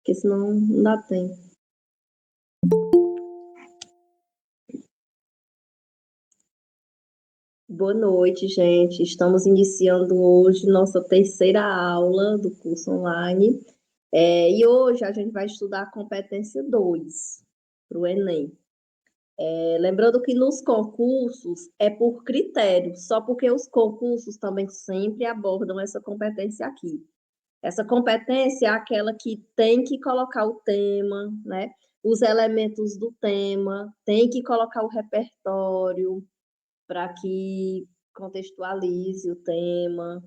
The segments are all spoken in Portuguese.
porque senão não dá tempo. Boa noite, gente. Estamos iniciando hoje nossa terceira aula do curso online. E hoje a gente vai estudar a competência 2 para o Enem. Lembrando que nos concursos é por critério, só porque os concursos também sempre abordam essa competência aqui. Essa competência é aquela que tem que colocar o tema, né? Os elementos do tema, tem que colocar o repertório para que contextualize o tema,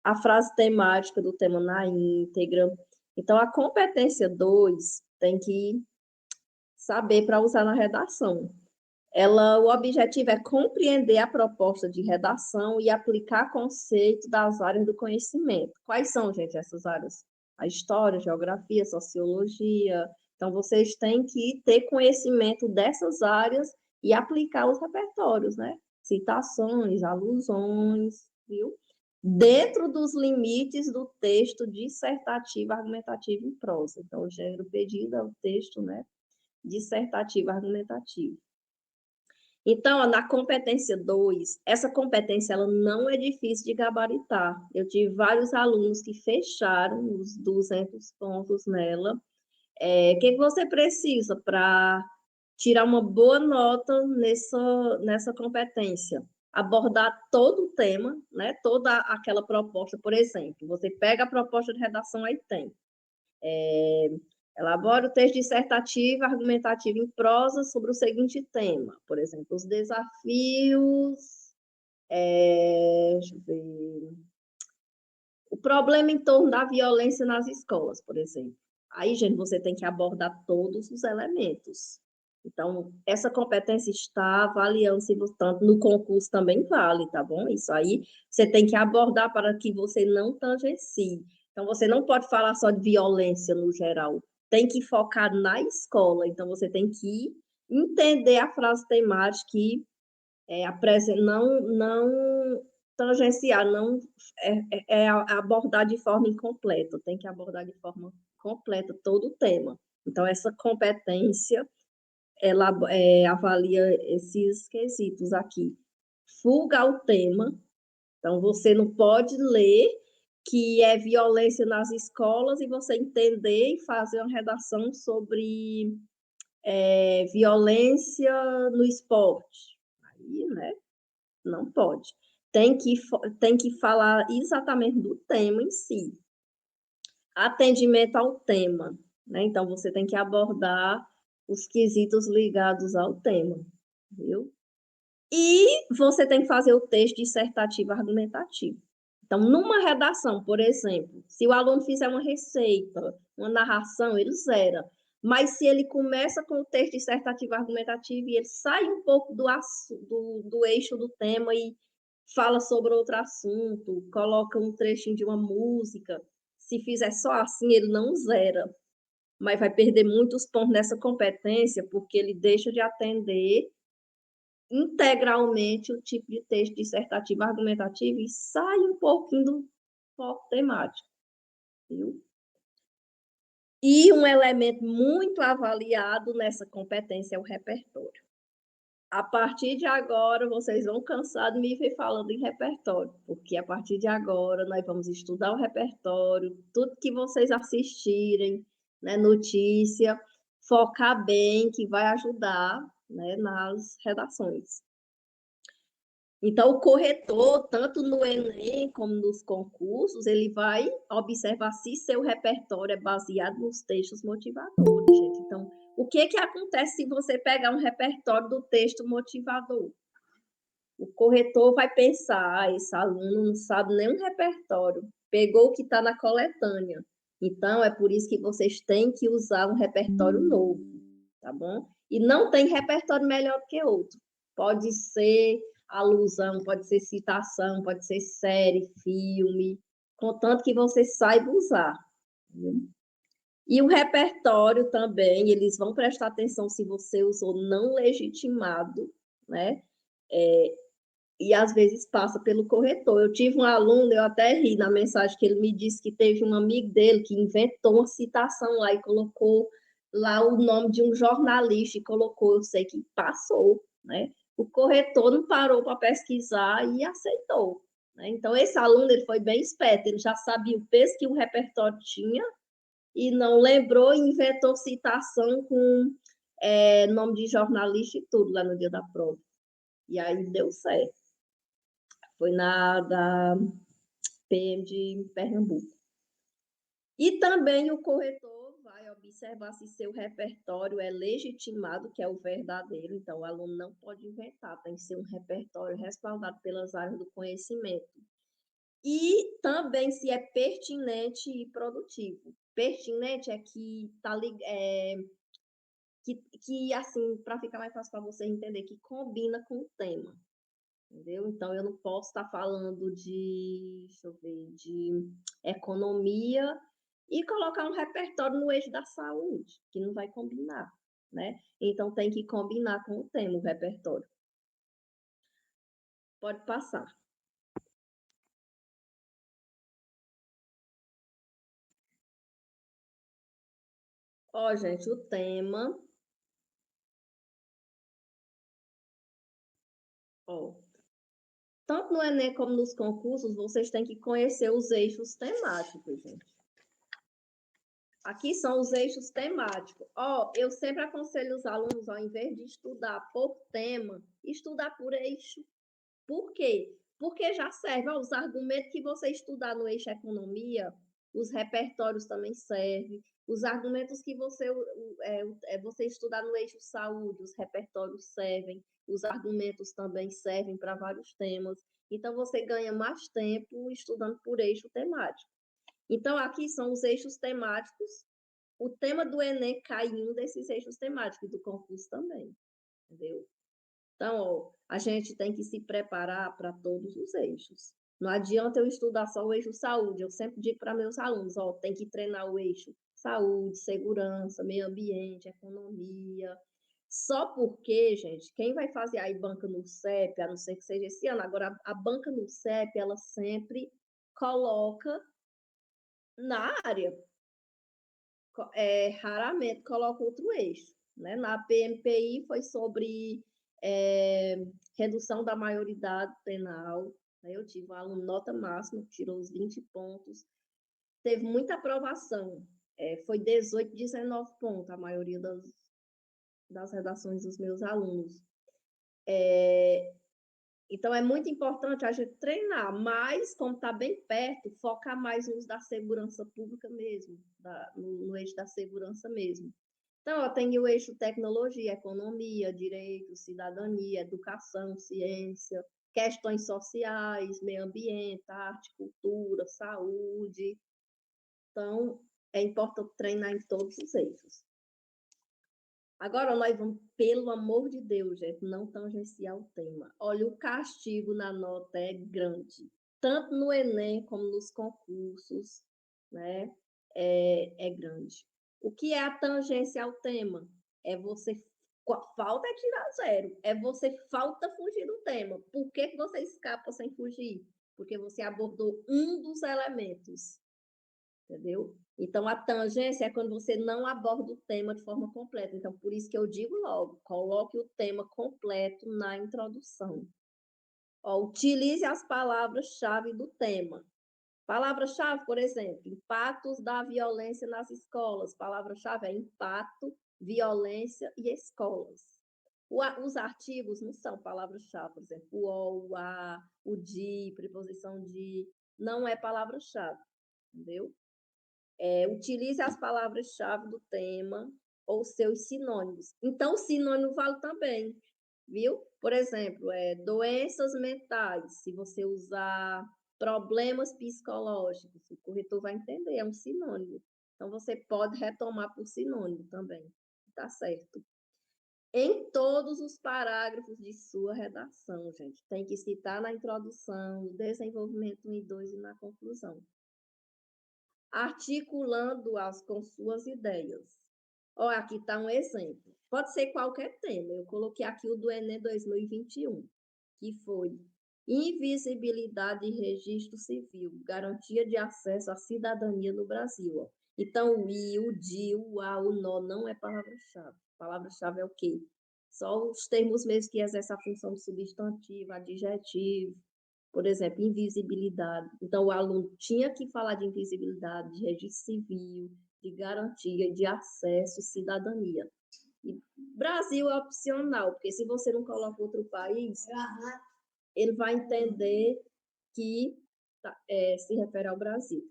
a frase temática do tema na íntegra. Então, a competência 2 tem que saber para usar na redação. O objetivo é compreender a proposta de redação e aplicar conceito das áreas do conhecimento. Quais são, gente, essas áreas? A história, geografia, sociologia. Então, vocês têm que ter conhecimento dessas áreas e aplicar os repertórios, né? Citações, alusões, viu? Dentro dos limites do texto dissertativo, argumentativo e prosa. Então, o gênero pedido é o texto, né? Dissertativo, argumentativo. Então, na competência 2, essa competência ela não é difícil de gabaritar. Eu tive vários alunos que fecharam os 200 pontos nela. O que você precisa para tirar uma boa nota nessa competência? Abordar todo o tema, né? Toda aquela proposta, por exemplo. Você pega a proposta de redação, aí tem. Elabora o texto dissertativo, argumentativo em prosa sobre o seguinte tema. Por exemplo, os desafios. Deixa eu ver. O problema em torno da violência nas escolas, por exemplo. Aí, gente, você tem que abordar todos os elementos. Então, essa competência está avaliando se você, tanto no concurso também vale, tá bom? Isso aí você tem que abordar para que você não tangencie. Então, você não pode falar só de violência no geral. Tem que focar na escola. Então, você tem que entender a frase temática e não tangenciar, não abordar de forma incompleta. Tem que abordar de forma completa todo o tema. Então, essa competência ela avalia esses quesitos aqui. Fuga ao tema. Então, você não pode ler que é violência nas escolas e você entender e fazer uma redação sobre violência no esporte. Aí, né? Não pode. Tem que falar exatamente do tema em si. Atendimento ao tema, né? Então, você tem que abordar os quesitos ligados ao tema, viu? E você tem que fazer o texto dissertativo argumentativo. Então, numa redação, por exemplo, se o aluno fizer uma receita, uma narração, ele zera. Mas se ele começa com o texto dissertativo argumentativo e ele sai um pouco do eixo do tema e fala sobre outro assunto, coloca um trechinho de uma música, se fizer só assim, ele não zera, mas vai perder muitos pontos nessa competência, porque ele deixa de atender integralmente o tipo de texto dissertativo argumentativo e sai um pouquinho do foco temático, viu? E um elemento muito avaliado nessa competência é o repertório. A partir de agora, vocês vão cansar de me ver falando em repertório, porque a partir de agora nós vamos estudar o repertório, tudo que vocês assistirem, né, notícia, focar bem, que vai ajudar, né, nas redações. Então, o corretor, tanto no Enem como nos concursos, ele vai observar se seu repertório é baseado nos textos motivadores, gente. Então, o que acontece se você pegar um repertório do texto motivador? O corretor vai pensar, esse aluno não sabe nenhum repertório, pegou o que está na coletânea. Então, é por isso que vocês têm que usar um repertório novo, tá bom? E não tem repertório melhor do que outro. Pode ser alusão, pode ser citação, pode ser série, filme, contanto que você saiba usar. Viu? E o repertório também, eles vão prestar atenção se você usou não legitimado, né? e às vezes passa pelo corretor. Eu tive um aluno, eu até ri na mensagem que ele me disse que teve um amigo dele que inventou uma citação lá e colocou lá o nome de um jornalista e colocou, eu sei que passou, né? O corretor não parou para pesquisar e aceitou, né? Então, esse aluno ele foi bem esperto, ele já sabia o peso que o repertório tinha e não lembrou e inventou citação com nome de jornalista e tudo lá no dia da prova. E aí deu certo. Foi na da PM de Pernambuco. E também o corretor vai observar se seu repertório é legitimado, que é o verdadeiro. Então, o aluno não pode inventar, tem que ser um repertório respaldado pelas áreas do conhecimento. E também se é pertinente e produtivo. Pertinente é que tá que assim, para ficar mais fácil para você entender, que combina com o tema. Entendeu? Então, eu não posso estar falando deixa eu ver, de economia e colocar um repertório no eixo da saúde, que não vai combinar, né? Então, tem que combinar com o tema, o repertório. Pode passar. Ó, gente, o tema. Ó, tanto no Enem como nos concursos, vocês têm que conhecer os eixos temáticos, gente. Aqui são os eixos temáticos. Ó, eu sempre aconselho os alunos, ao invés de estudar por tema, estudar por eixo. Por quê? Porque já serve, ó, os argumentos que você estudar no eixo economia, os repertórios também servem, os argumentos que você estudar no eixo saúde, os repertórios servem, os argumentos também servem para vários temas. Então, você ganha mais tempo estudando por eixo temático. Então, aqui são os eixos temáticos. O tema do Enem cai em um desses eixos temáticos, do concurso também, entendeu? Então, ó, a gente tem que se preparar para todos os eixos. Não adianta eu estudar só o eixo saúde. Eu sempre digo para meus alunos, ó, tem que treinar o eixo saúde, segurança, meio ambiente, economia. Só porque, gente, quem vai fazer aí banca no CEP, a não ser que seja esse ano, agora a banca no CEP, ela sempre coloca na área, raramente coloca outro eixo. Né? Na PMPI foi sobre redução da maioridade penal. Né? Eu tive um aluno nota máxima, que tirou os 20 pontos. Teve muita aprovação. Foi 18, 19 pontos, a maioria das redações dos meus alunos. Então, é muito importante a gente treinar, mas, como está bem perto, focar mais nos da segurança pública mesmo, no eixo da segurança mesmo. Então, ó, tem o eixo tecnologia, economia, direito, cidadania, educação, ciência, questões sociais, meio ambiente, arte, cultura, saúde. Então, é importante treinar em todos os eixos. Agora nós vamos, pelo amor de Deus, gente, não tangenciar o tema. Olha, o castigo na nota é grande, tanto no Enem como nos concursos, né? É grande. O que é a tangência ao tema? É você falta é tirar zero, é você falta fugir do tema. Por que você escapa sem fugir? Porque você abordou um dos elementos, entendeu? Então, a tangência é quando você não aborda o tema de forma completa. Então, por isso que eu digo logo, coloque o tema completo na introdução. Ó, utilize as palavras-chave do tema. Palavra-chave, por exemplo, impactos da violência nas escolas. Palavra-chave é impacto, violência e escolas. Os artigos não são palavras-chave, por exemplo, o a, o de, preposição de, não é palavra-chave, entendeu? Utilize as palavras-chave do tema ou seus sinônimos. Então, o sinônimo vale também, viu? Por exemplo, doenças mentais. Se você usar problemas psicológicos, o corretor vai entender, é um sinônimo. Então, você pode retomar por sinônimo também, tá certo? Em todos os parágrafos de sua redação, gente, tem que citar na introdução, no desenvolvimento 1 e 2 e na conclusão, articulando-as com suas ideias. Ó, aqui está um exemplo. Pode ser qualquer tema. Eu coloquei aqui o do Enem 2021, que foi invisibilidade de registro civil, garantia de acesso à cidadania no Brasil. Ó. Então, o I, o DI, o A, o nó não é palavra-chave. Palavra-chave é o quê? Só os termos mesmo que exercem a função de substantivo, adjetivo, por exemplo, invisibilidade. Então, o aluno tinha que falar de invisibilidade, de registro civil, de garantia, de acesso e cidadania. E Brasil é opcional, porque se você não coloca outro país, ele vai entender que se refere ao Brasil.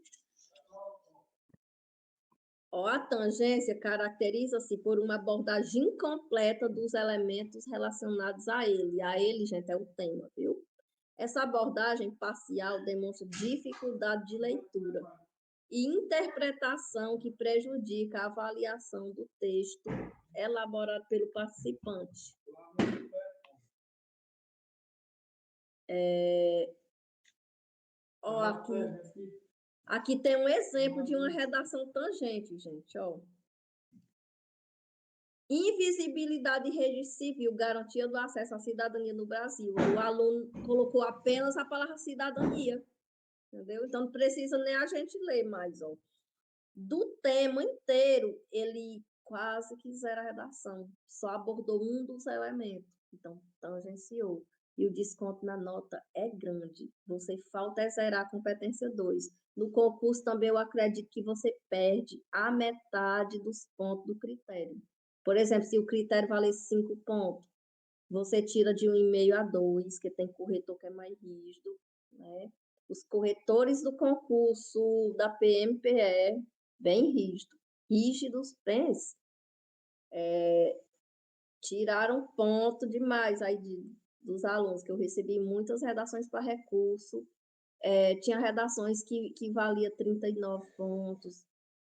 Ó, a tangência caracteriza-se por uma abordagem incompleta dos elementos relacionados a ele. A ele, gente, é o tema, viu? Essa abordagem parcial demonstra dificuldade de leitura e interpretação que prejudica a avaliação do texto elaborado pelo participante. Ó, aqui tem um exemplo de uma redação tangente, gente, ó. Invisibilidade de registro civil, garantia do acesso à cidadania no Brasil. O aluno colocou apenas a palavra cidadania, entendeu? Então não precisa nem a gente ler mais, ó. Do tema inteiro, ele quase que zera a redação, só abordou um dos elementos, então tangenciou. E o desconto na nota é grande. Você falta é zerar a competência 2. No concurso também eu acredito que você perde a metade dos pontos do critério. Por exemplo, se o critério valer 5 pontos, você tira de 1,5 a 2, que tem corretor que é mais rígido, né? Os corretores do concurso da PMPE, bem rígidos, pense, tiraram ponto demais aí dos alunos, que eu recebi muitas redações para recurso, tinha redações que valia 39 pontos,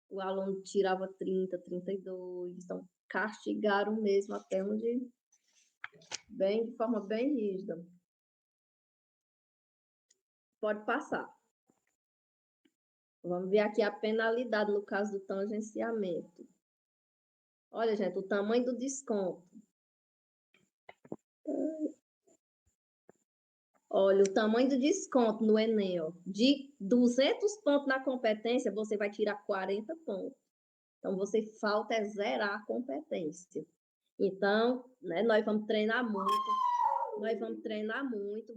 o aluno tirava 30, 32, então castigaram mesmo até onde, de forma bem rígida. Pode passar. Vamos ver aqui a penalidade no caso do tangenciamento. Olha, gente, o tamanho do desconto. Olha, o tamanho do desconto no Enem, ó, de 200 pontos na competência, você vai tirar 40 pontos. Então, você falta é zerar a competência. Então, né, nós vamos treinar muito,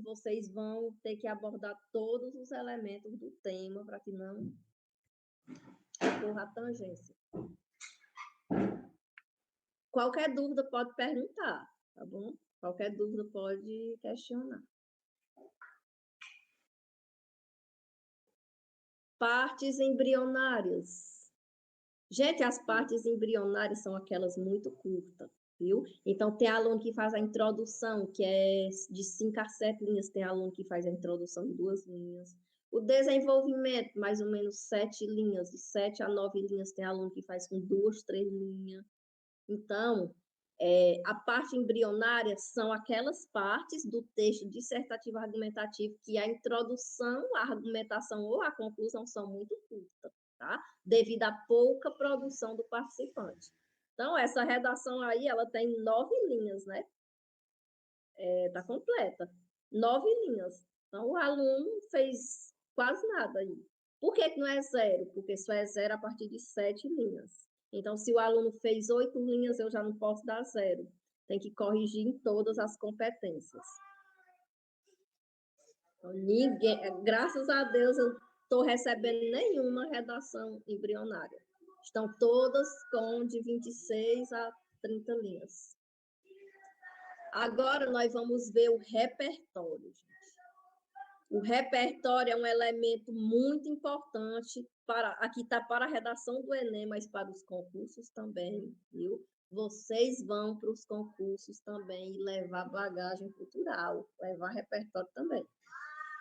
vocês vão ter que abordar todos os elementos do tema para que não ocorra a tangência. Qualquer dúvida pode perguntar, tá bom? Qualquer dúvida pode questionar. Partes embrionárias. Gente, as partes embrionárias são aquelas muito curtas, viu? Então, tem aluno que faz a introdução, que é de 5 a 7 linhas, tem aluno que faz a introdução em 2 linhas. O desenvolvimento, mais ou menos 7 linhas, de 7 a 9 linhas, tem aluno que faz com 2, 3 linhas. Então, a parte embrionária são aquelas partes do texto dissertativo argumentativo que a introdução, a argumentação ou a conclusão são muito curtas, tá? Devido à pouca produção do participante. Então, essa redação aí, ela tem 9 linhas, né? Tá completa. 9 linhas. Então, o aluno fez quase nada aí. Por que não é 0? Porque só é 0 a partir de 7 linhas. Então, se o aluno fez 8 linhas, eu já não posso dar 0. Tem que corrigir em todas as competências. Então, graças a Deus, eu estou recebendo nenhuma redação embrionária. Estão todas com de 26 a 30 linhas. Agora, nós vamos ver o repertório, gente. O repertório é um elemento muito importante aqui está para a redação do Enem, mas para os concursos também, viu? Vocês vão para os concursos também levar bagagem cultural, levar repertório também.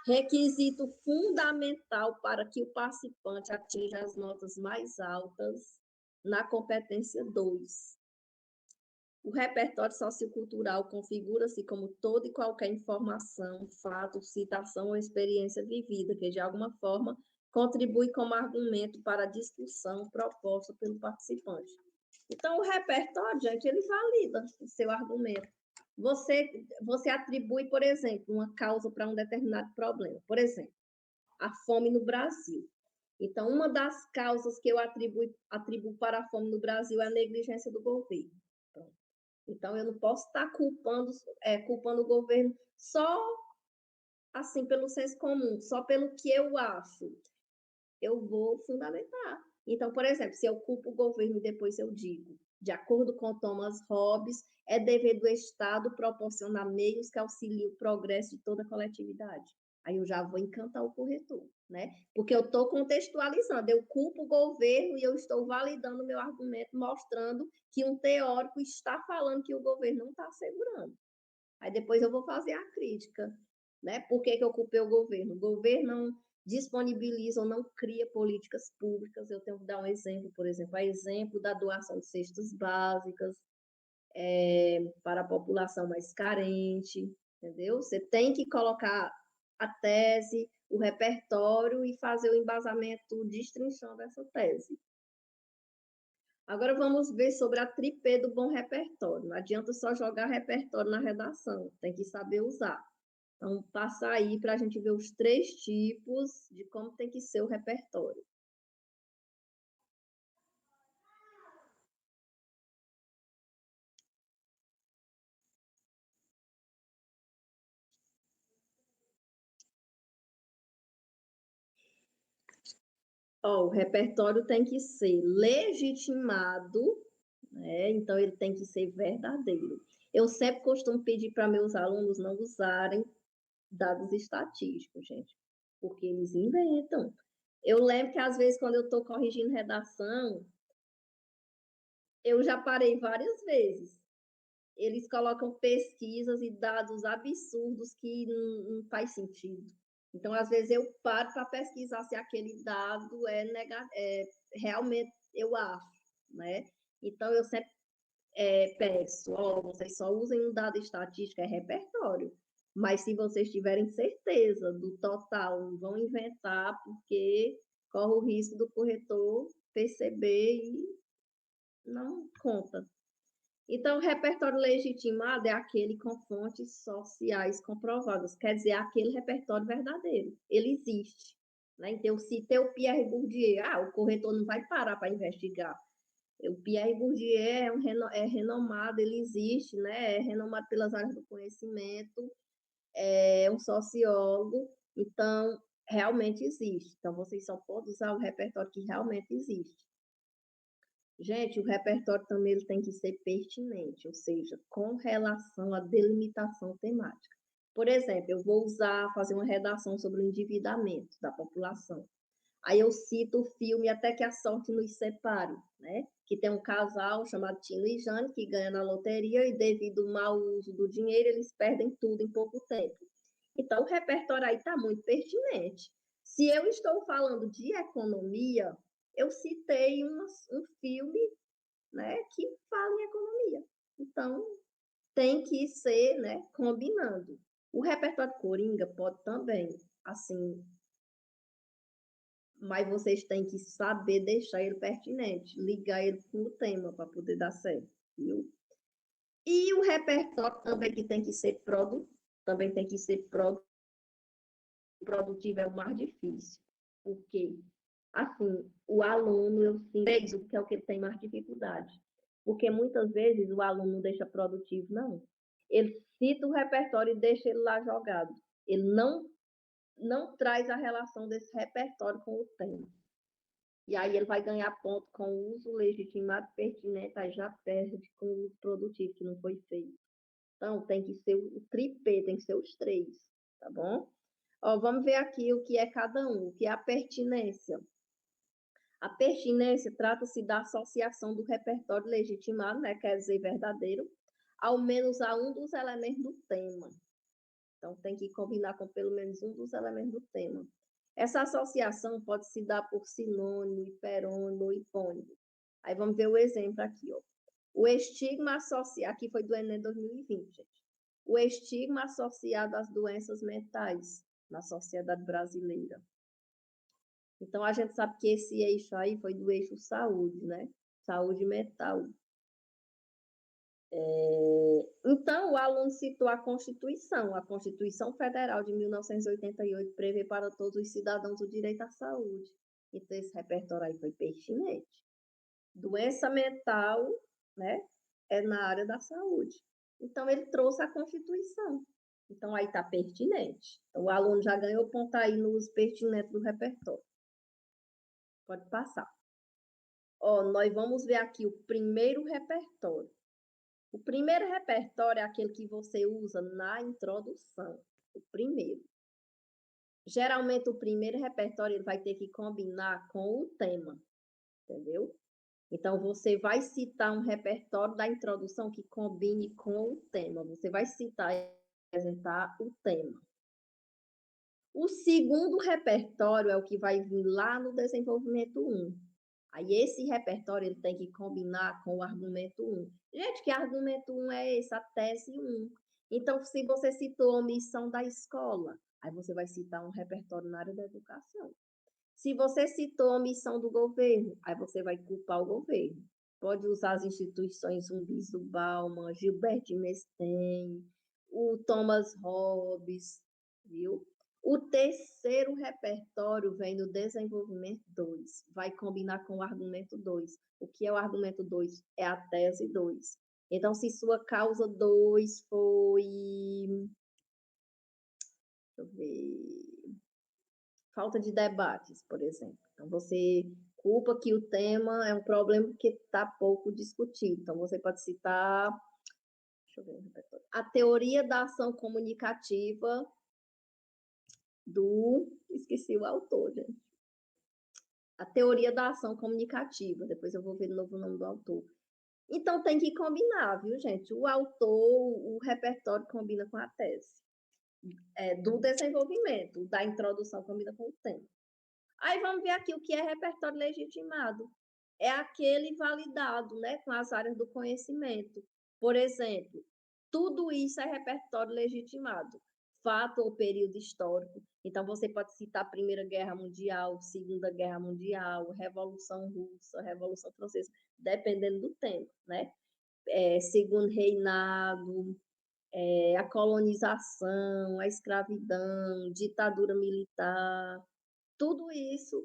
Requisito fundamental para que o participante atinja as notas mais altas na competência 2. O repertório sociocultural configura-se como toda e qualquer informação, fato, citação ou experiência vivida, que de alguma forma contribui como argumento para a discussão proposta pelo participante. Então, o repertório, gente, ele valida o seu argumento. Você atribui, por exemplo, uma causa para um determinado problema. Por exemplo, a fome no Brasil. Então, uma das causas que eu atribuo para a fome no Brasil é a negligência do governo. Pronto. Então, eu não posso estar culpando o governo só assim pelo senso comum, só pelo que eu acho. Eu vou fundamentar. Então, por exemplo, se eu culpo o governo e depois eu digo, de acordo com Thomas Hobbes, é dever do Estado proporcionar meios que auxiliem o progresso de toda a coletividade. Aí eu já vou encantar o corretor, né? Porque eu estou contextualizando, eu culpo o governo e eu estou validando o meu argumento, mostrando que um teórico está falando que o governo não está assegurando. Aí depois eu vou fazer a crítica, né? Por que eu culpei o governo? O governo não disponibiliza ou não cria políticas públicas. Eu tenho que dar um exemplo, por exemplo, a exemplo da doação de cestas básicas para a população mais carente, entendeu? Você tem que colocar a tese, o repertório e fazer o embasamento destrinchando essa tese. Agora vamos ver sobre a tripé do bom repertório. Não adianta só jogar repertório na redação, tem que saber usar. Então, passa aí para a gente ver os 3 tipos de como tem que ser o repertório. O repertório tem que ser legitimado, né? Então ele tem que ser verdadeiro. Eu sempre costumo pedir para meus alunos não usarem dados estatísticos, gente, porque eles inventam. Eu lembro que às vezes quando eu estou corrigindo redação, eu já parei várias vezes. Eles colocam pesquisas e dados absurdos que não faz sentido. Então, às vezes, eu paro para pesquisar se aquele dado realmente eu acho, né? Então, eu sempre peço, vocês só usem um dado estatístico, é repertório. Mas se vocês tiverem certeza do total, não vão inventar, porque corre o risco do corretor perceber e não conta. Então, o repertório legitimado é aquele com fontes sociais comprovadas, quer dizer, aquele repertório verdadeiro. Ele existe. Né? Então, se citei o Pierre Bourdieu, o corretor não vai parar para investigar. O Pierre Bourdieu é renomado, ele existe, né? É renomado pelas áreas do conhecimento, é um sociólogo, então, realmente existe. Então, vocês só podem usar o repertório que realmente existe. Gente, o repertório também ele tem que ser pertinente, ou seja, com relação à delimitação temática. Por exemplo, eu vou fazer uma redação sobre o endividamento da população. Aí eu cito o filme Até que a Sorte Nos Separe, né? Que tem um casal chamado Tino e Jane que ganha na loteria e devido ao mau uso do dinheiro, eles perdem tudo em pouco tempo. Então, o repertório aí está muito pertinente. Se eu estou falando de economia, eu citei um filme, né, que fala em economia. Então, tem que ser, né, combinando. O repertório Coringa pode também, assim, mas vocês têm que saber deixar ele pertinente, ligar ele com o tema para poder dar certo, viu? E o repertório também que tem que ser também tem que ser produtivo é o mais difícil, porque assim, o aluno, eu sinto que é o que ele tem mais dificuldade. Porque muitas vezes o aluno não deixa produtivo, não. Ele cita o repertório e deixa ele lá jogado. Ele não traz a relação desse repertório com o tema. E aí ele vai ganhar ponto com o uso legitimado pertinente, aí já perde com o uso produtivo, que não foi feito. Então, tem que ser o tripé, tem que ser os 3, tá bom? Vamos ver aqui o que é cada um, o que é a pertinência. A pertinência trata-se da associação do repertório legitimado, né, quer dizer, verdadeiro, ao menos a um dos elementos do tema. Então, tem que combinar com pelo menos um dos elementos do tema. Essa associação pode se dar por sinônimo, hiperônimo ou hipônimo. Aí vamos ver o exemplo aqui, ó. O estigma associado, aqui foi do Enem 2020, gente. O estigma associado às doenças mentais na sociedade brasileira. Então, a gente sabe que esse eixo aí foi do eixo saúde, né? Saúde mental. Então, o aluno citou a Constituição Federal de 1988 prevê para todos os cidadãos o direito à saúde. Então, esse repertório aí foi pertinente. Doença mental, né, é na área da saúde. Então, ele trouxe a Constituição. Então, aí está pertinente. Então, o aluno já ganhou ponto aí nos pertinentes do repertório. Pode passar. Ó, nós vamos ver aqui o primeiro repertório. O primeiro repertório é aquele que você usa na introdução. O primeiro. Geralmente, o primeiro repertório ele vai ter que combinar com o tema. Entendeu? Então, você vai citar um repertório da introdução que combine com o tema. Você vai citar e apresentar o tema. O segundo repertório é o que vai vir lá no desenvolvimento 1. Aí, esse repertório ele tem que combinar com o argumento 1. Gente, que argumento 1 é esse? A tese 1. Então, se você citou a omissão da escola, aí você vai citar um repertório na área da educação. Se você citou a omissão do governo, aí você vai culpar o governo. Pode usar as instituições zumbis do Bauman, Gilberto de Mesthen, o Thomas Hobbes, viu? O terceiro repertório vem do desenvolvimento 2, vai combinar com o argumento 2. O que é o argumento 2? É a tese 2. Então, se sua causa 2 foi... Deixa eu ver... falta de debates, por exemplo. Então, você culpa que o tema é um problema que está pouco discutido. Então, você pode citar, deixa eu ver, a teoria da ação comunicativa esqueci o autor, gente. A teoria da ação comunicativa, depois eu vou ver de novo o nome do autor. Então, tem que combinar, viu, gente? O autor, o repertório combina com a tese. Do desenvolvimento, da introdução combina com o tema. Aí vamos ver aqui o que é repertório legitimado. É aquele validado, né, com as áreas do conhecimento. Por exemplo, tudo isso é repertório legitimado. Fato ou período histórico. Então, você pode citar a Primeira Guerra Mundial, Segunda Guerra Mundial, Revolução Russa, Revolução Francesa, dependendo do tempo, né? Segundo reinado, a colonização, a escravidão, ditadura militar, tudo isso,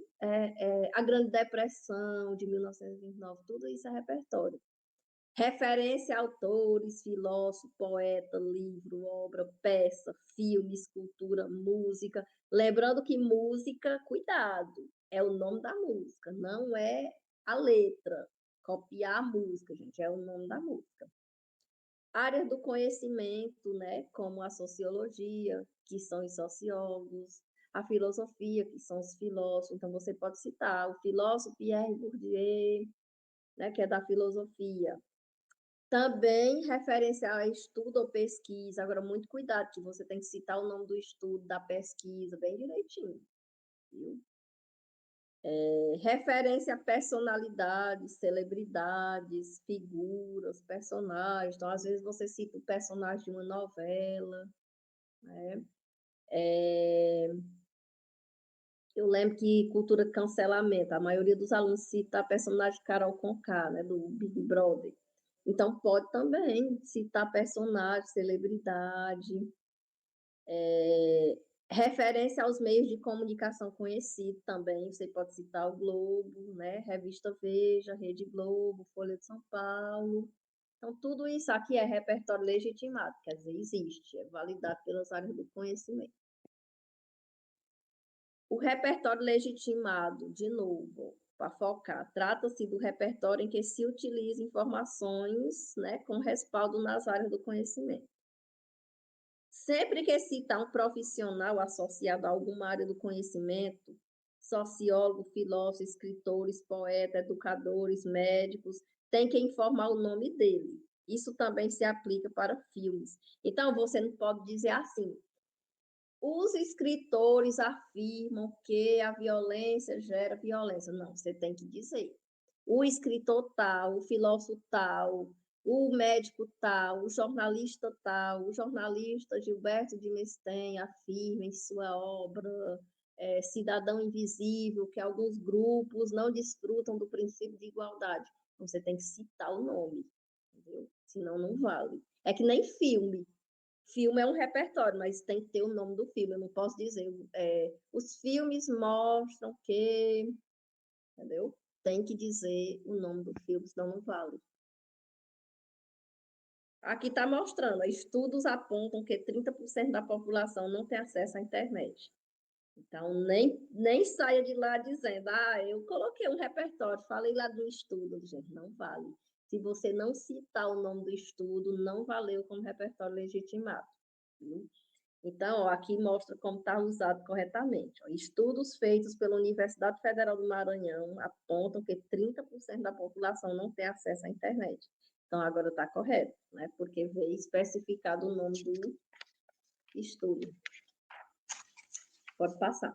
a Grande Depressão de 1929, tudo isso é repertório. Referência a autores, filósofo, poeta, livro, obra, peça, filme, escultura, música. Lembrando que música, cuidado, é o nome da música, não é a letra. Copiar a música, gente, é o nome da música. Áreas do conhecimento, né, como a sociologia, que são os sociólogos, a filosofia, que são os filósofos. Então, você pode citar o filósofo Pierre Bourdieu, né, que é da filosofia. Também referenciar a estudo ou pesquisa. Agora, muito cuidado, que você tem que citar o nome do estudo, da pesquisa, bem direitinho. Viu? Referência a personalidades, celebridades, figuras, personagens. Então, às vezes, você cita o personagem de uma novela, né? Eu lembro que cultura cancelamento, a maioria dos alunos cita a personagem Carol Conká, né, do Big Brother. Então, pode também citar personagem, celebridade, referência aos meios de comunicação conhecidos também. Você pode citar o Globo, né, Revista Veja, Rede Globo, Folha de São Paulo. Então, tudo isso aqui é repertório legitimado, quer dizer, existe, é validado pelas áreas do conhecimento. O repertório legitimado, de novo, para focar, trata-se do repertório em que se utiliza informações, né, com respaldo nas áreas do conhecimento. Sempre que citar um profissional associado a alguma área do conhecimento, sociólogo, filósofo, escritores, poetas, educadores, médicos, tem que informar o nome dele. Isso também se aplica para filmes. Então, você não pode dizer assim, os escritores afirmam que a violência gera violência. Não, você tem que dizer. O escritor tal, o filósofo tal, o médico tal, o jornalista tal, o jornalista Gilberto de Mesthen afirma em sua obra Cidadão Invisível que alguns grupos não desfrutam do princípio de igualdade. Então, você tem que citar o nome, entendeu? Senão não vale. É que nem filme. Filme é um repertório, mas tem que ter o nome do filme. Eu não posso dizer, os filmes mostram que, entendeu? Tem que dizer o nome do filme, senão não vale. Aqui está mostrando, estudos apontam que 30% da população não tem acesso à internet. Então, nem saia de lá dizendo, eu coloquei um repertório, falei lá do estudo. Gente, não vale. Se você não citar o nome do estudo, não valeu como repertório legitimado. Viu? Então, aqui mostra como está usado corretamente. Estudos feitos pela Universidade Federal do Maranhão apontam que 30% da população não tem acesso à internet. Então, agora está correto, né? Porque veio especificado o nome do estudo. Pode passar.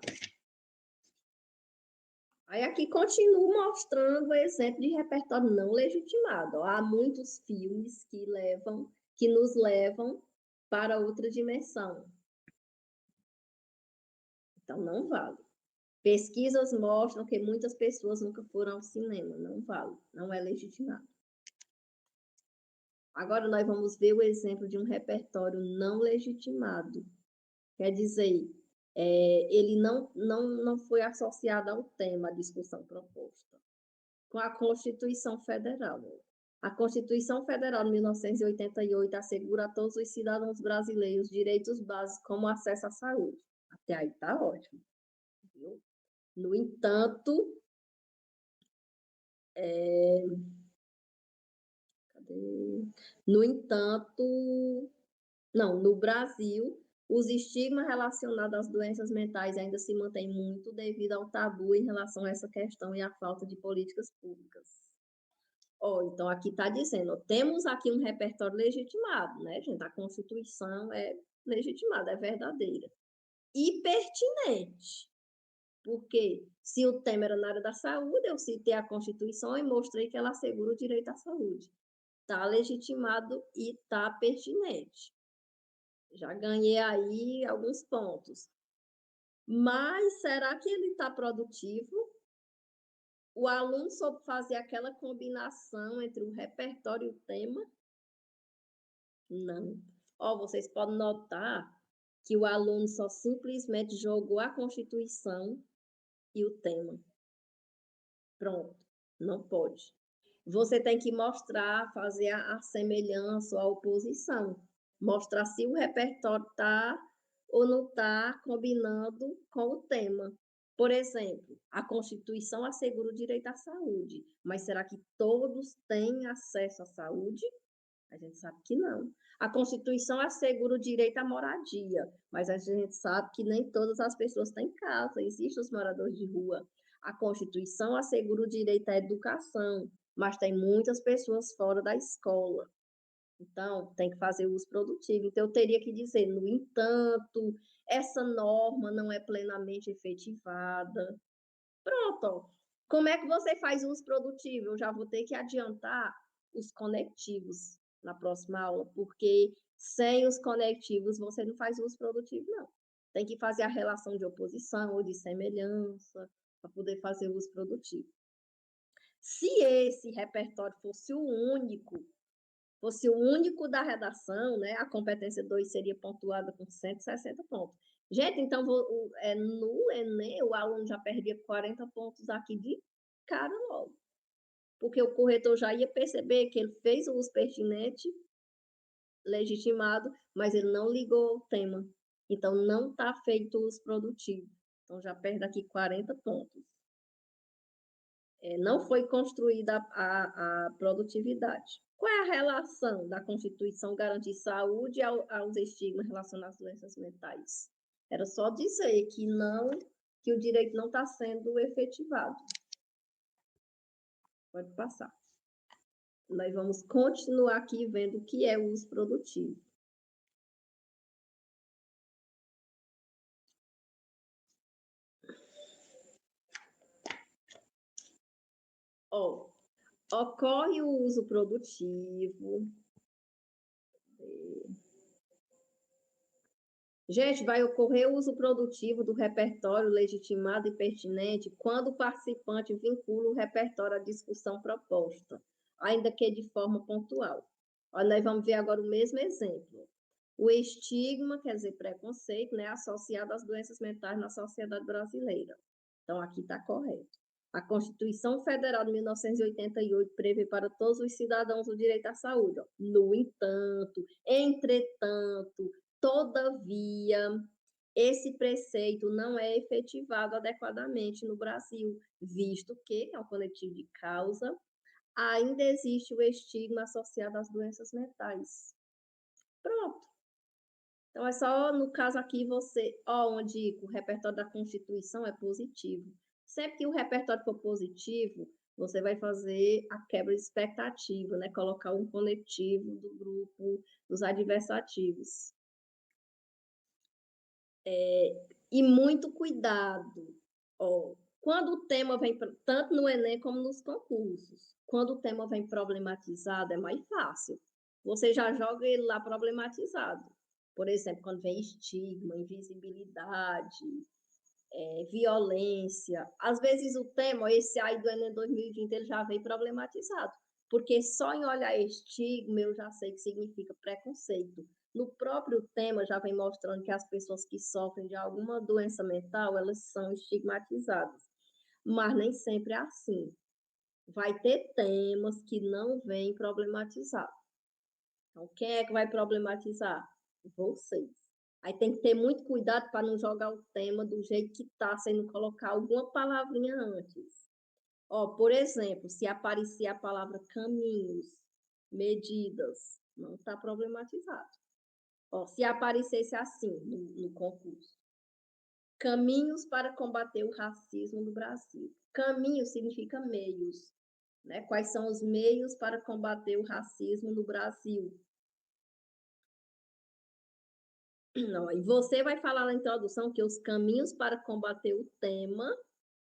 Aí aqui continuo mostrando o exemplo de repertório não legitimado. Há muitos filmes que nos levam para outra dimensão. Então, não vale. Pesquisas mostram que muitas pessoas nunca foram ao cinema. Não vale. Não é legitimado. Agora, nós vamos ver o exemplo de um repertório não legitimado. Quer dizer, ele não foi associado ao tema, a discussão proposta, com a Constituição Federal. A Constituição Federal de 1988 assegura a todos os cidadãos brasileiros direitos básicos como acesso à saúde. Até aí está ótimo. Viu? No entanto, no Brasil, os estigmas relacionados às doenças mentais ainda se mantêm muito devido ao tabu em relação a essa questão e à falta de políticas públicas. Então, aqui está dizendo, temos aqui um repertório legitimado, né, gente? A Constituição é legitimada, é verdadeira. E pertinente. Porque se o tema era na área da saúde, eu citei a Constituição e mostrei que ela assegura o direito à saúde. Está legitimado e está pertinente. Já ganhei aí alguns pontos. Mas será que ele está produtivo? O aluno soube fazer aquela combinação entre o repertório e o tema? Não. Vocês podem notar que o aluno só simplesmente jogou a Constituição e o tema. Pronto, não pode. Você tem que mostrar, fazer a semelhança, a oposição. Mostrar se o repertório está ou não está combinando com o tema. Por exemplo, a Constituição assegura o direito à saúde, mas será que todos têm acesso à saúde? A gente sabe que não. A Constituição assegura o direito à moradia, mas a gente sabe que nem todas as pessoas têm casa, existem os moradores de rua. A Constituição assegura o direito à educação, mas tem muitas pessoas fora da escola. Então, tem que fazer uso produtivo. Então, eu teria que dizer, no entanto, essa norma não é plenamente efetivada. Pronto. Como é que você faz uso produtivo? Eu já vou ter que adiantar os conectivos na próxima aula, porque sem os conectivos você não faz uso produtivo, não. Tem que fazer a relação de oposição ou de semelhança para poder fazer uso produtivo. Se esse repertório fosse o único da redação, né, a competência 2 seria pontuada com 160 pontos. Gente, então, no Enem, o aluno já perdia 40 pontos aqui de cara logo. Porque o corretor já ia perceber que ele fez o uso pertinente, legitimado, mas ele não ligou ao tema. Então, não está feito o uso produtivo. Então, já perde aqui 40 pontos. Não foi construída a produtividade. Qual é a relação da Constituição garantir saúde aos estigmas relacionados às doenças mentais? Era só dizer que o direito não está sendo efetivado. Pode passar. Nós vamos continuar aqui vendo o que é o uso produtivo. Ocorre o uso produtivo. Gente, vai ocorrer o uso produtivo do repertório legitimado e pertinente quando o participante vincula o repertório à discussão proposta, ainda que de forma pontual. Olha, nós vamos ver agora o mesmo exemplo. O estigma, quer dizer, preconceito, né, associado às doenças mentais na sociedade brasileira. Então, aqui está correto. A Constituição Federal de 1988 prevê para todos os cidadãos o direito à saúde. No entanto, entretanto, todavia, esse preceito não é efetivado adequadamente no Brasil, visto que é um coletivo de causa, ainda existe o estigma associado às doenças mentais. Pronto. Então, é só, no caso aqui, você, onde o repertório da Constituição é positivo. Sempre que o repertório for positivo, você vai fazer a quebra de expectativa, né? Colocar um conectivo do grupo dos adversativos. E muito cuidado. Quando o tema vem, tanto no Enem como nos concursos, quando o tema vem problematizado, é mais fácil. Você já joga ele lá problematizado. Por exemplo, quando vem estigma, invisibilidade, violência. Às vezes o tema, esse aí do Enem 2020, ele já vem problematizado. Porque só em olhar estigma eu já sei que significa preconceito. No próprio tema já vem mostrando que as pessoas que sofrem de alguma doença mental, elas são estigmatizadas. Mas nem sempre é assim. Vai ter temas que não vêm problematizar. Então, quem é que vai problematizar? Vocês. Aí tem que ter muito cuidado para não jogar o tema do jeito que está, sem não colocar alguma palavrinha antes. Por exemplo, se aparecer a palavra caminhos, medidas, não está problematizado. Se aparecesse assim no concurso. Caminhos para combater o racismo no Brasil. Caminho significa meios. Né? Quais são os meios para combater o racismo no Brasil? Não, e você vai falar na introdução que os caminhos para combater o tema,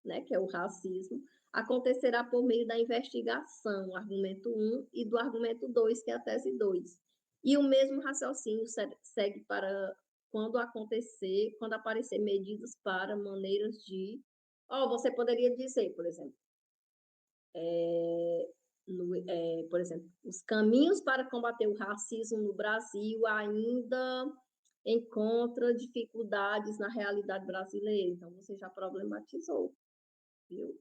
né, que é o racismo, acontecerá por meio da investigação, argumento 1, e do argumento 2, que é a tese 2. E o mesmo raciocínio segue para quando aparecer medidas para maneiras de... você poderia dizer, por exemplo, por exemplo, os caminhos para combater o racismo no Brasil ainda encontra dificuldades na realidade brasileira. Então, você já problematizou, viu?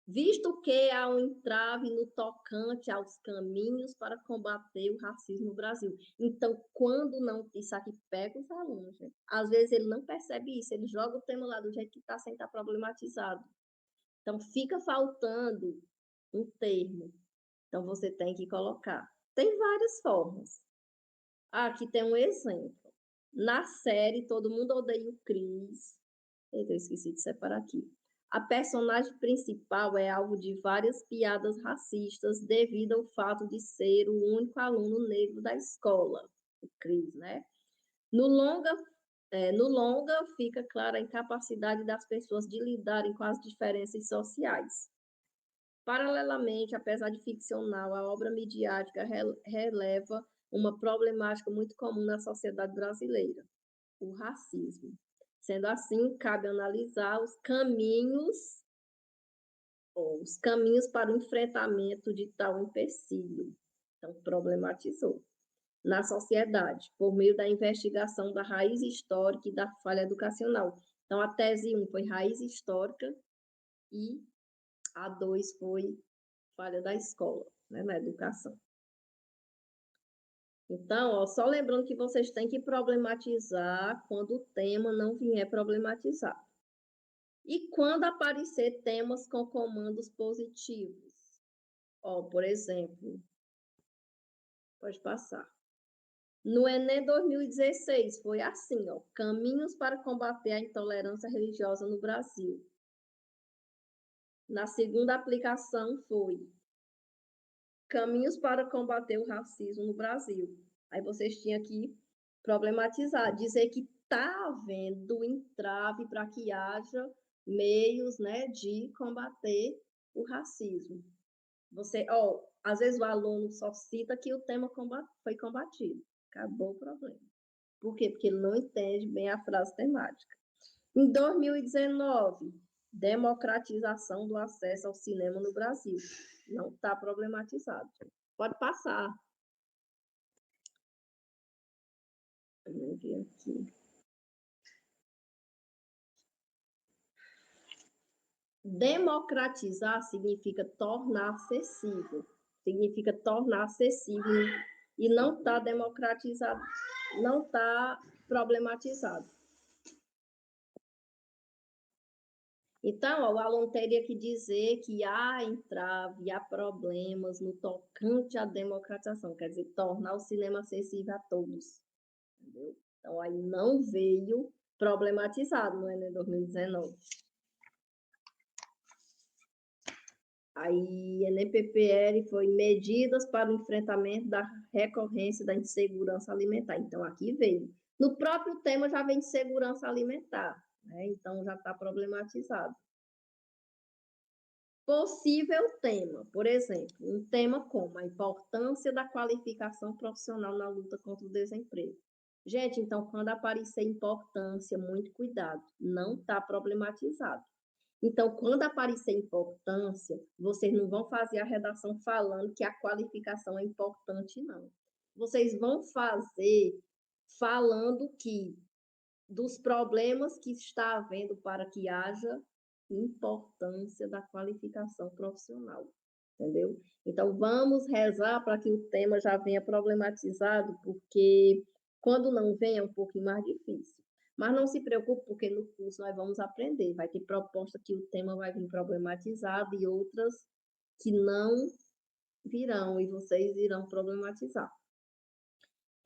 Visto que há um entrave no tocante aos caminhos para combater o racismo no Brasil. Então, quando não... Isso aqui pega os alunos, gente. Às vezes ele não percebe isso, ele joga o tema lá do jeito que está sem estar problematizado. Então, fica faltando um termo. Então, você tem que colocar. Tem várias formas. Aqui tem um exemplo. Na série Todo Mundo Odeia o Chris. Eita, eu esqueci de separar aqui. A personagem principal é alvo de várias piadas racistas devido ao fato de ser o único aluno negro da escola. O Chris, né? No longa fica clara a incapacidade das pessoas de lidarem com as diferenças sociais. Paralelamente, apesar de ficcional, a obra midiática releva uma problemática muito comum na sociedade brasileira, o racismo. Sendo assim, cabe analisar os caminhos para o enfrentamento de tal empecilho. Então, problematizou. Na sociedade, por meio da investigação da raiz histórica e da falha educacional. Então, a tese 1 foi raiz histórica e a 2 foi falha da escola, né, na educação. Então, só lembrando que vocês têm que problematizar quando o tema não vier problematizado. E quando aparecer temas com comandos positivos? Por exemplo, pode passar. No Enem 2016 foi assim, caminhos para combater a intolerância religiosa no Brasil. Na segunda aplicação foi caminhos para combater o racismo no Brasil. Aí vocês tinham que problematizar, dizer que está havendo entrave para que haja meios, né, de combater o racismo. Às vezes o aluno só cita que o tema foi combatido. Acabou o problema. Por quê? Porque ele não entende bem a frase temática. Em 2019, democratização do acesso ao cinema no Brasil. Não está problematizado. Pode passar. Vamos ver aqui. Democratizar significa tornar acessível. Significa tornar acessível e não está democratizado, não está problematizado. Então, ó, o aluno teria que dizer que há entrave, há problemas no tocante à democratização, quer dizer, tornar o cinema acessível a todos. Entendeu? Então, aí não veio problematizado no Enem 2019. Aí, NPPL foi medidas para o enfrentamento da recorrência da insegurança alimentar. Então, aqui veio. No próprio tema já vem de segurança alimentar, né? Então, já está problematizado. Possível tema, por exemplo, um tema como a importância da qualificação profissional na luta contra o desemprego. Gente, então, quando aparecer importância, muito cuidado, não está problematizado. Então, quando aparecer importância, vocês não vão fazer a redação falando que a qualificação é importante, não. Vocês vão fazer falando que dos problemas que está havendo para que haja importância da qualificação profissional, entendeu? Então, vamos rezar para que o tema já venha problematizado, porque quando não vem é um pouquinho mais difícil. Mas não se preocupe, porque no curso nós vamos aprender. Vai ter proposta que o tema vai vir problematizado e outras que não virão, e vocês irão problematizar.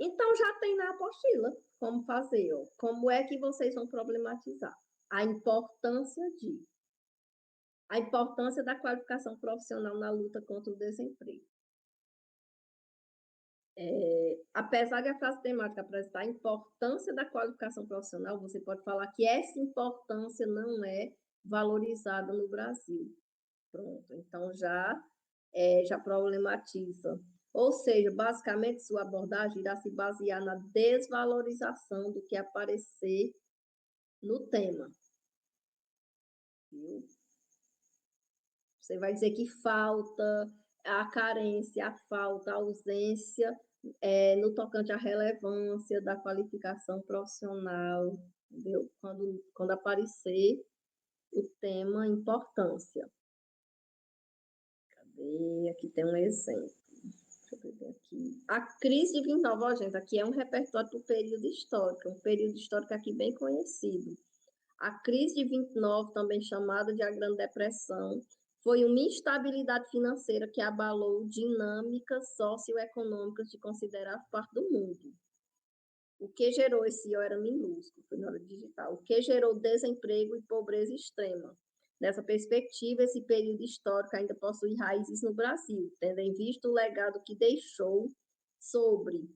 Então, já tem na apostila como fazer, ó. Como é que vocês vão problematizar? A importância da qualificação profissional na luta contra o desemprego. Apesar de a frase temática apresentar a importância da qualificação profissional, você pode falar que essa importância não é valorizada no Brasil. Pronto, então já problematiza. Ou seja, basicamente, sua abordagem irá se basear na desvalorização do que aparecer no tema. Viu? Você vai dizer que falta a carência, a falta, a ausência no tocante à relevância da qualificação profissional, entendeu? Quando aparecer o tema importância. Cadê? Aqui tem um exemplo. Deixa eu ver aqui. A crise de 29, ó, gente, aqui é um repertório do período histórico, um período histórico aqui bem conhecido. A crise de 29, também chamada de a Grande Depressão, foi uma instabilidade financeira que abalou dinâmicas socioeconômicas de considerável parte do mundo. O que gerou esse I era minúsculo, foi na hora digital. O que gerou desemprego e pobreza extrema. Nessa perspectiva, esse período histórico ainda possui raízes no Brasil, tendo em vista o legado que deixou sobre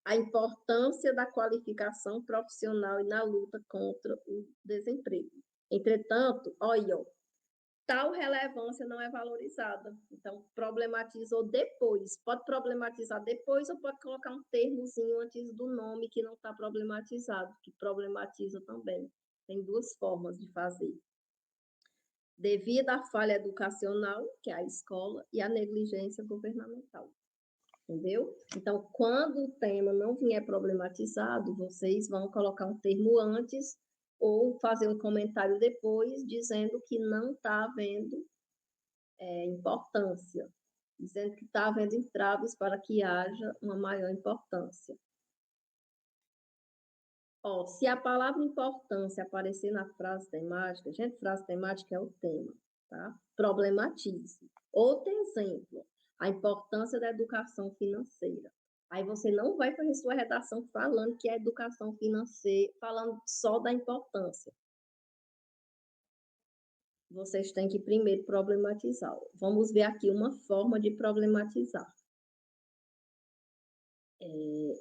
a importância da qualificação profissional e na luta contra o desemprego. Entretanto, olha, tal relevância não é valorizada. Então, problematizou depois. Pode problematizar depois ou pode colocar um termozinho antes do nome que não está problematizado, que problematiza também. Tem duas formas de fazer. Devido à falha educacional, que é a escola, e à negligência governamental. Entendeu? Então, quando o tema não vier problematizado, vocês vão colocar um termo antes ou fazer um comentário depois dizendo que não está havendo importância, dizendo que está havendo entraves para que haja uma maior importância. Ó, se a palavra importância aparecer na frase temática, gente, frase temática é o tema, tá? Problematize. Outro exemplo, a importância da educação financeira. Aí você não vai fazer sua redação falando que é educação financeira, falando só da importância. Vocês têm que primeiro problematizar. Vamos ver aqui uma forma de problematizar.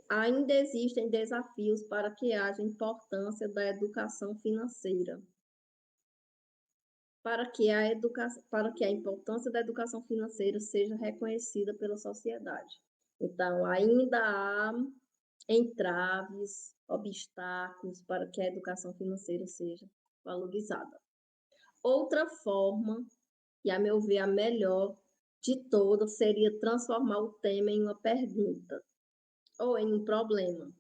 Ainda existem desafios para que haja importância da educação financeira. Para que a importância da educação financeira seja reconhecida pela sociedade. Então, ainda há entraves, obstáculos para que a educação financeira seja valorizada. Outra forma, e a meu ver a melhor de todas, seria transformar o tema em uma pergunta ou em um problema.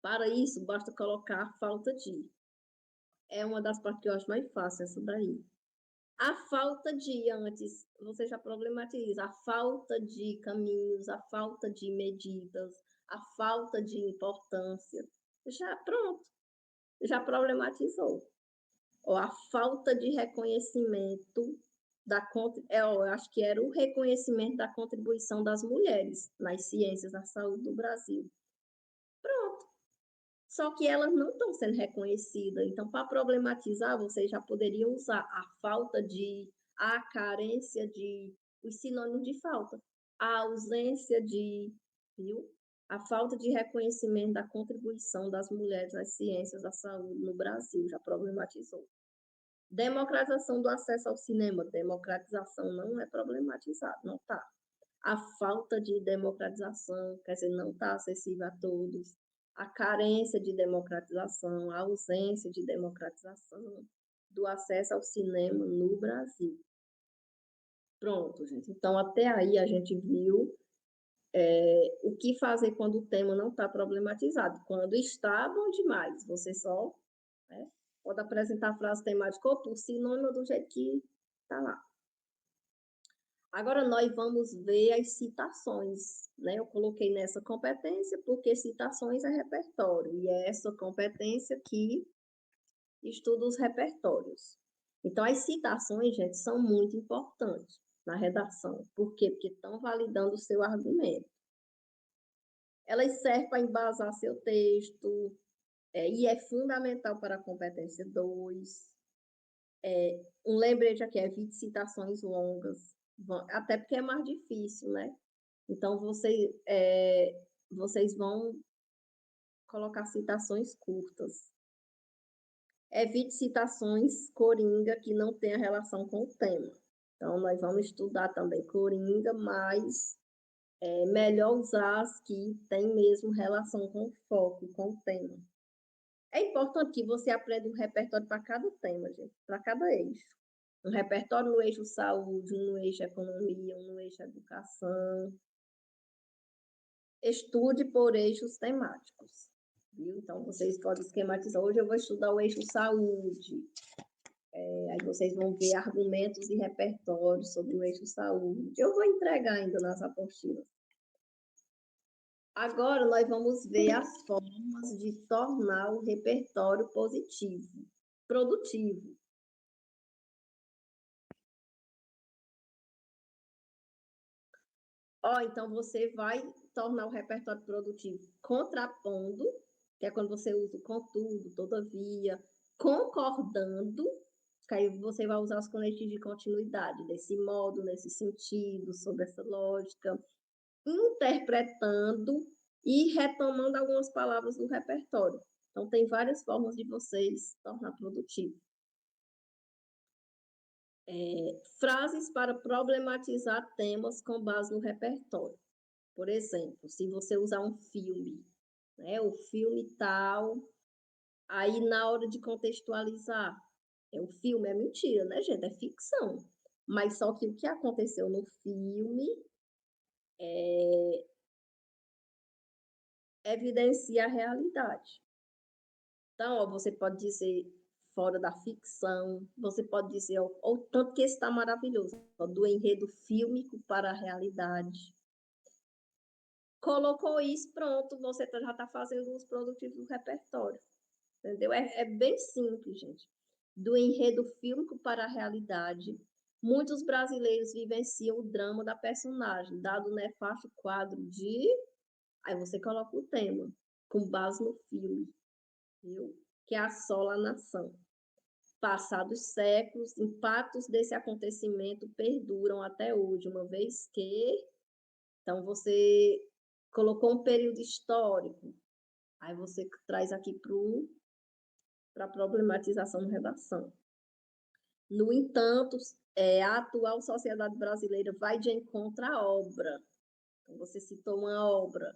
Para isso, basta colocar a falta de. É uma das partes que eu acho mais fácil, essa daí. A falta de antes, você já problematiza. A falta de caminhos, a falta de medidas, a falta de importância. Já pronto, já problematizou. Ou a falta de reconhecimento eu acho que era o reconhecimento da contribuição das mulheres nas ciências da saúde do Brasil. Pronto. Só que elas não estão sendo reconhecidas. Então, para problematizar, vocês já poderiam usar a falta de, a carência de, os sinônimos de falta, a ausência de, viu? A falta de reconhecimento da contribuição das mulheres nas ciências da saúde no Brasil, já problematizou. Democratização do acesso ao cinema. Democratização não é problematizado, não está. A falta de democratização, quer dizer, não está acessível a todos. A carência de democratização, a ausência de democratização do acesso ao cinema no Brasil. Pronto, gente. Então, até aí a gente viu o que fazer quando o tema não está problematizado. Quando está, bom demais. Você só pode apresentar a frase temática ou por sinônimo do jeito que está lá. Agora nós vamos ver as citações, né? Eu coloquei nessa competência porque citações é repertório e é essa competência que estuda os repertórios. Então, as citações, gente, são muito importantes na redação. Por quê? Porque estão validando o seu argumento. Elas servem para embasar seu texto, e é fundamental para a competência 2. Um lembrete aqui, evite citações longas, até porque é mais difícil, né? Então, vocês vão colocar citações curtas. Evite citações coringa que não tenha relação com o tema. Então, nós vamos estudar também coringa, mas é melhor usar as que têm mesmo relação com o foco, com o tema. É importante que você aprenda um repertório para cada tema, gente, para cada eixo. Um repertório no eixo saúde, um no eixo economia, um no eixo educação. Estude por eixos temáticos. Viu? Então, vocês podem esquematizar. Hoje eu vou estudar o eixo saúde. Aí vocês vão ver argumentos e repertórios sobre o eixo saúde. Eu vou entregar ainda nas apostilas. Agora, nós vamos ver as formas de tornar o repertório positivo, produtivo. Então você vai tornar o repertório produtivo contrapondo, que é quando você usa o contudo, todavia, concordando, que aí você vai usar os conectivos de continuidade, desse modo, nesse sentido, sob essa lógica, interpretando e retomando algumas palavras do repertório. Então, tem várias formas de vocês tornar produtivo. Frases para problematizar temas com base no repertório. Por exemplo, se você usar um filme, né, o filme tal, aí na hora de contextualizar, o filme é mentira, né, gente? É ficção. Mas só que o que aconteceu no filme evidencia a realidade. Então, ó, você pode dizer fora da ficção, você pode dizer, ó, tanto que está maravilhoso, ó, do enredo fílmico para a realidade. Colocou isso, pronto, você já está fazendo os produtivos do repertório. Entendeu? É bem simples, gente. Do enredo fílmico para a realidade, muitos brasileiros vivenciam o drama da personagem, dado o nefasto quadro de... Aí você coloca o tema, com base no filme, viu? Que assola a nação. Passados séculos, impactos desse acontecimento perduram até hoje, uma vez que... Então, você colocou um período histórico, aí você traz aqui para a problematização da redação. No entanto, a atual sociedade brasileira vai de encontro à obra. Então, você citou uma obra,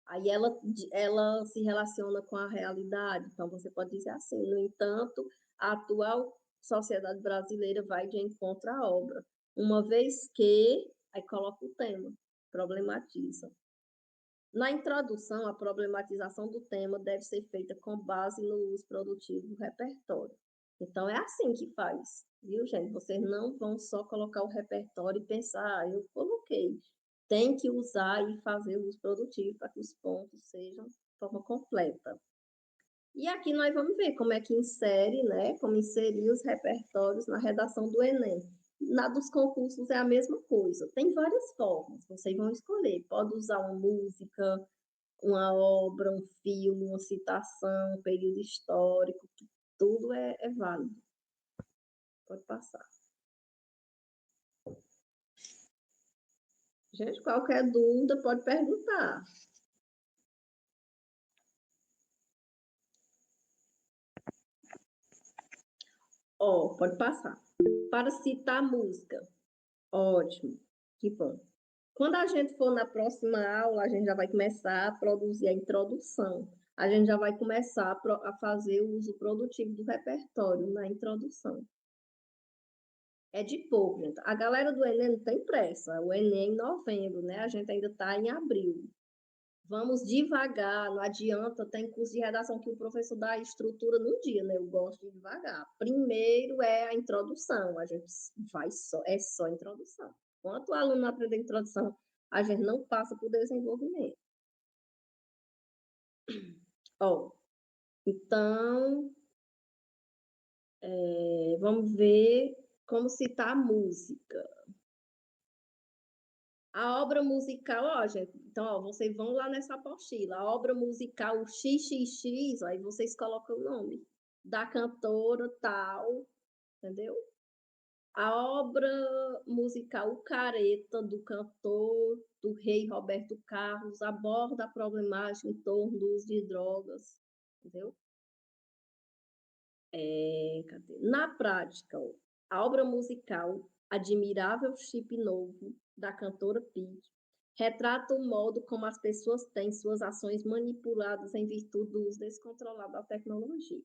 aí ela se relaciona com a realidade. Então, você pode dizer assim: no entanto, a atual sociedade brasileira vai de encontro à obra, uma vez que, aí coloca o tema, problematiza. Na introdução, a problematização do tema deve ser feita com base no uso produtivo do repertório. Então, é assim que faz, viu, gente? Vocês não vão só colocar o repertório e pensar, eu coloquei. Tem que usar e fazer o uso produtivo para que os pontos sejam de forma completa. E aqui nós vamos ver como é que insere, né? Como inserir os repertórios na redação do Enem. Na dos concursos é a mesma coisa. Tem várias formas, vocês vão escolher. Pode usar uma música, uma obra, um filme, uma citação, um período histórico, tudo é válido. Pode passar. Gente, qualquer dúvida pode perguntar. Ó, pode passar. Para citar música. Ótimo, que bom. Quando a gente for na próxima aula, a gente já vai começar a produzir a introdução. A gente já vai começar a fazer o uso produtivo do repertório na introdução. É de pouco, gente. A galera do Enem não tem pressa. O Enem é em novembro, né? A gente ainda está em abril. Vamos devagar, não adianta. Tem curso de redação que o professor dá a estrutura no dia, né? Eu gosto de devagar. Primeiro é a introdução. A gente vai só, é só introdução. Enquanto o aluno não aprender introdução, a gente não passa para o desenvolvimento. Ó, então, vamos ver como citar a música. A obra musical, ó, gente, então, ó, vocês vão lá nessa apostila. A obra musical XXX, aí vocês colocam o nome da cantora tal, entendeu? A obra musical O Careta, do cantor, do rei Roberto Carlos, aborda a problemática em torno do uso de drogas, entendeu? Na prática, ó, a obra musical Admirável Chip Novo, da cantora Pink, retrata o modo como as pessoas têm suas ações manipuladas em virtude do uso descontrolado da tecnologia.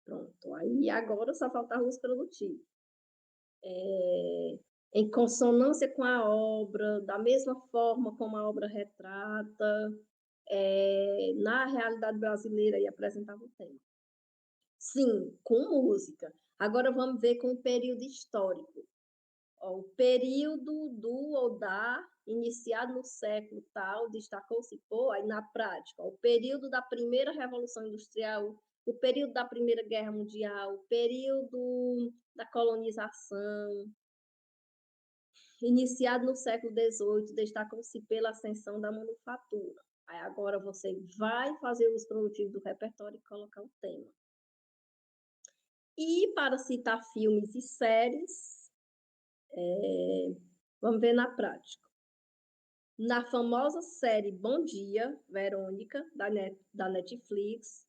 Pronto, aí agora só falta o uso produtivo. Em consonância com a obra, da mesma forma como a obra retrata, na realidade brasileira, e apresentava o tema. Sim, com música. Agora vamos ver com o período histórico. Ó, o período do ou da, iniciado no século tal, destacou-se por, aí na prática, ó, o período da primeira Revolução Industrial, o período da Primeira Guerra Mundial, o período da colonização, iniciado no século XVIII, destacou-se pela ascensão da manufatura. Aí agora você vai fazer os produtivos do repertório e colocar o tema. E para citar filmes e séries, vamos ver na prática. Na famosa série Bom Dia, Verônica, da Netflix,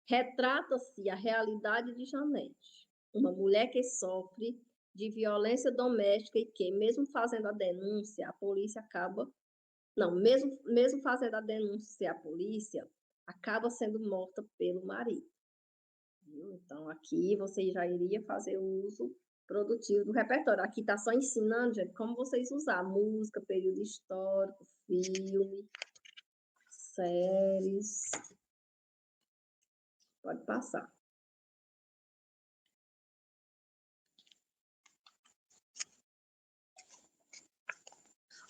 retrata-se a realidade de Janete, uma mulher que sofre de violência doméstica e que, mesmo fazendo a denúncia, a polícia acaba... Não, mesmo fazendo a denúncia à polícia, acaba sendo morta pelo marido. Viu? Então, aqui você já iria fazer o uso produtivo do repertório. Aqui está só ensinando, gente, como vocês usar música, período histórico, filme, séries. Pode passar.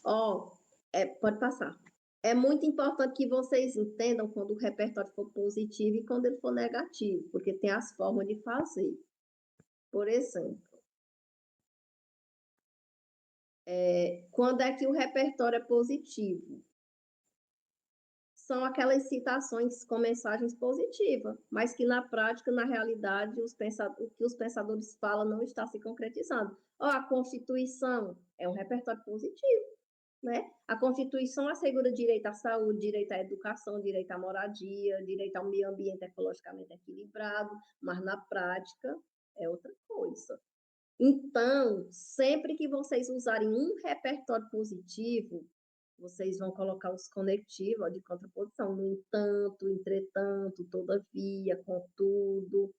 Ó, pode passar. É muito importante que vocês entendam quando o repertório for positivo e quando ele for negativo, porque tem as formas de fazer. Por exemplo, quando é que o repertório é positivo? São aquelas citações com mensagens positivas, mas que na prática, na realidade, o que os pensadores falam não está se concretizando. Ó, a Constituição é um repertório positivo, né? A Constituição assegura direito à saúde, direito à educação, direito à moradia, direito ao meio ambiente ecologicamente equilibrado, mas na prática é outra coisa. Então, sempre que vocês usarem um repertório positivo, vocês vão colocar os conectivos ó, de contraposição. No entanto, entretanto, todavia, contudo.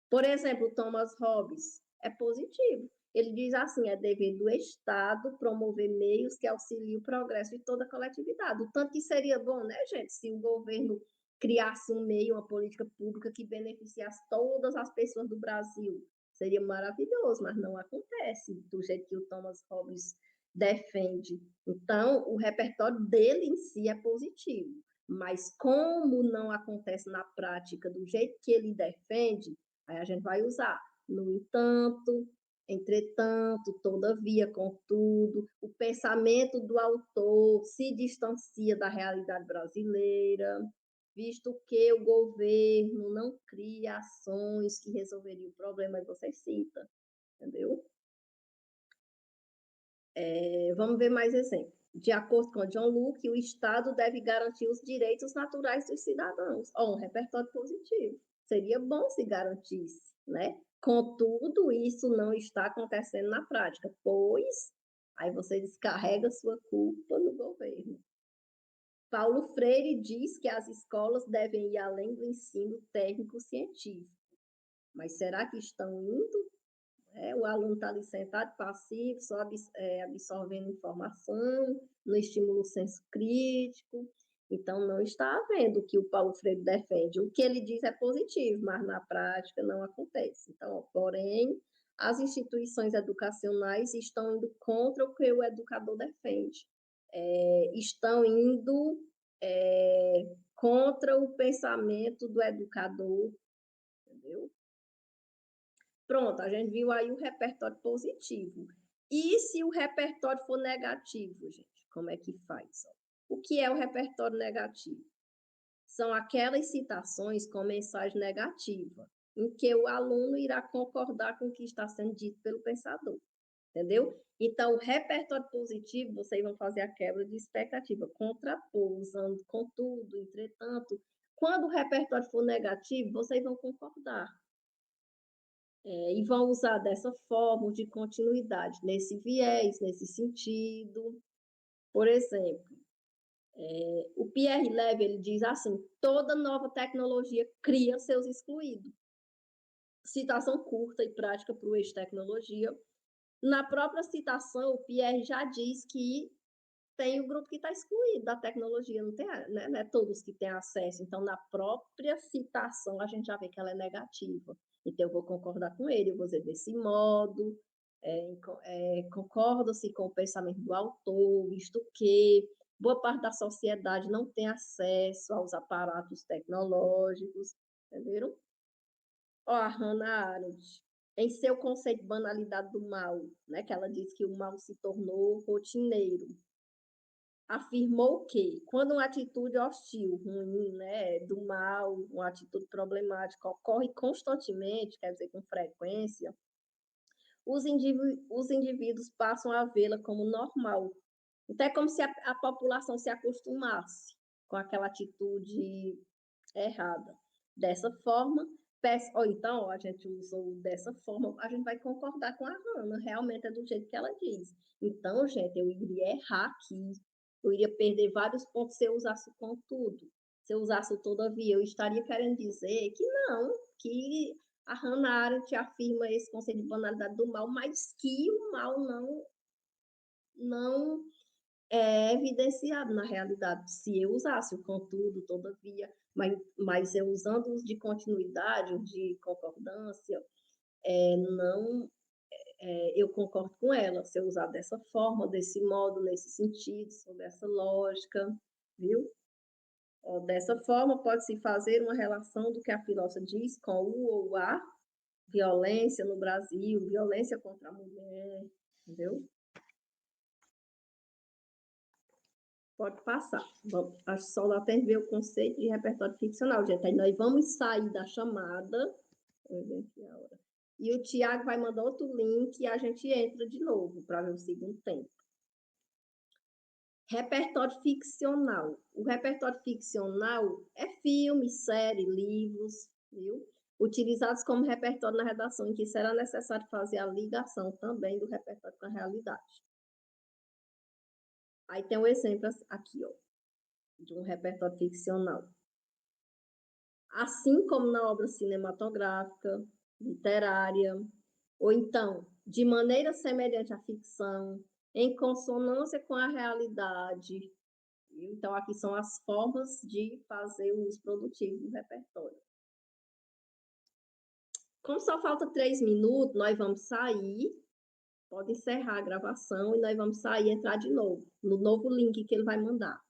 Por exemplo, Thomas Hobbes é positivo. Ele diz assim: é dever do Estado promover meios que auxiliem o progresso de toda a coletividade. O tanto que seria bom, né, gente, se o governo criasse um meio, uma política pública que beneficiasse todas as pessoas do Brasil. Seria maravilhoso, mas não acontece do jeito que o Thomas Hobbes defende. Então, o repertório dele em si é positivo, mas como não acontece na prática do jeito que ele defende, aí a gente vai usar. No entanto, entretanto, todavia, contudo, o pensamento do autor se distancia da realidade brasileira, visto que o governo não cria ações que resolveriam o problema, aí você cita, entendeu? Vamos ver mais exemplos. De acordo com John Locke, o Estado deve garantir os direitos naturais dos cidadãos. Um repertório positivo. Seria bom se garantisse, né? Contudo, isso não está acontecendo na prática, pois aí você descarrega sua culpa no governo. Paulo Freire diz que as escolas devem ir além do ensino técnico-científico. Mas será que estão indo? O aluno está ali sentado, passivo, só absorvendo informação, não estimula o senso crítico. Então, não está havendo o que o Paulo Freire defende. O que ele diz é positivo, mas na prática não acontece. Então, porém, as instituições educacionais estão indo contra o que o educador defende. Estão indo contra o pensamento do educador, entendeu? Pronto, a gente viu aí o repertório positivo. E se o repertório for negativo, gente, como é que faz? O que é o repertório negativo? São aquelas citações com mensagem negativa, em que o aluno irá concordar com o que está sendo dito pelo pensador, entendeu? Então, o repertório positivo, vocês vão fazer a quebra de expectativa, contrapor, usando contudo, entretanto. Quando o repertório for negativo, vocês vão concordar. E vão usar dessa forma de continuidade, nesse viés, nesse sentido. Por exemplo, o Pierre Levy ele diz assim: toda nova tecnologia cria seus excluídos. Citação curta e prática para o eixo tecnologia. Na própria citação, o Pierre já diz que tem o grupo que está excluído da tecnologia, não tem, né? Não é todos que têm acesso. Então, na própria citação, a gente já vê que ela é negativa. Então, eu vou concordar com ele, eu vou dizer desse modo, concorda-se com o pensamento do autor, visto que boa parte da sociedade não tem acesso aos aparatos tecnológicos, entenderam? A Hannah Arendt, em seu conceito de banalidade do mal, né, que ela diz que o mal se tornou rotineiro, afirmou que quando uma atitude hostil, ruim, né, do mal, uma atitude problemática ocorre constantemente, quer dizer, com frequência, os indivíduos passam a vê-la como normal. Então, é como se a população se acostumasse com aquela atitude errada. Dessa forma, ou então, a gente usou dessa forma, a gente vai concordar com a Hannah, realmente é do jeito que ela diz. Então, gente, eu iria errar aqui, eu iria perder vários pontos se eu usasse o contudo. Se eu usasse o todavia, eu estaria querendo dizer que não, que a Hannah Arendt afirma esse conceito de banalidade do mal, mas que o mal não é evidenciado na realidade. Se eu usasse o contudo, todavia, mas eu usando os de continuidade, os de concordância, não, eu concordo com ela, se eu usar dessa forma, desse modo, nesse sentido, sob essa lógica, viu? Dessa forma, pode-se fazer uma relação do que a filósofa diz com o ou a violência no Brasil, violência contra a mulher, entendeu? Pode passar. Bom, acho que só lá tem que ver o conceito de repertório ficcional, gente. Aí nós vamos sair da chamada. E o Tiago vai mandar outro link e a gente entra de novo para ver o segundo tempo. Repertório ficcional. O repertório ficcional é filme, série, livros, viu? Utilizados como repertório na redação, em que será necessário fazer a ligação também do repertório com a realidade. Aí tem um exemplo aqui, ó, de um repertório ficcional. Assim como na obra cinematográfica, literária, ou então de maneira semelhante à ficção, em consonância com a realidade. Então, aqui são as formas de fazer o uso produtivo do repertório. Como só falta 3 minutos, nós vamos sair, pode encerrar a gravação e nós vamos sair e entrar de novo, no novo link que ele vai mandar.